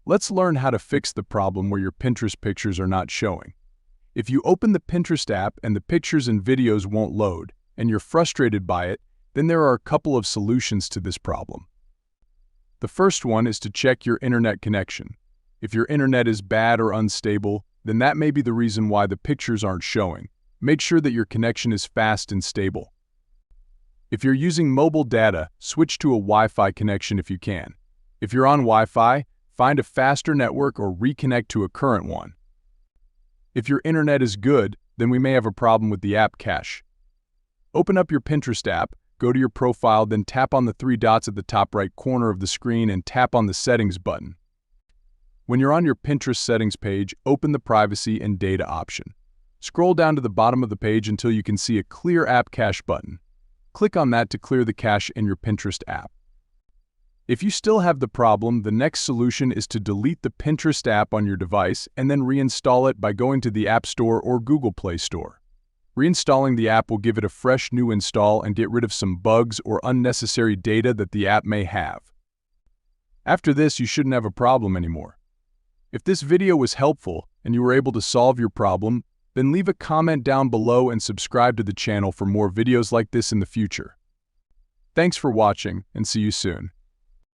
Let's learn how to fix the problem where your Pinterest pictures are not showing. If you open the Pinterest app and the pictures and videos won't load, and you're frustrated by it, then there are a couple of solutions to this problem. The first one is to check your internet connection. If your internet is bad or unstable, then that may be the reason why the pictures aren't showing. Make sure that your connection is fast and stable. If you're using mobile data, switch to a Wi-Fi connection if you can. If you're on Wi-Fi, find a faster network or reconnect to a current one. If your internet is good, then we may have a problem with the app cache. Open up your Pinterest app, go to your profile, then tap on the three dots at the top right corner of the screen and tap on the Settings button. When you're on your Pinterest settings page, open the Privacy and Data option. Scroll down to the bottom of the page until you can see a Clear App Cache button. Click on that to clear the cache in your Pinterest app. If you still have the problem, the next solution is to delete the Pinterest app on your device and then reinstall it by going to the App Store or Google Play Store. Reinstalling the app will give it a fresh new install and get rid of some bugs or unnecessary data that the app may have. After this, you shouldn't have a problem anymore. If this video was helpful and you were able to solve your problem, then leave a comment down below and subscribe to the channel for more videos like this in the future. Thanks for watching, and see you soon.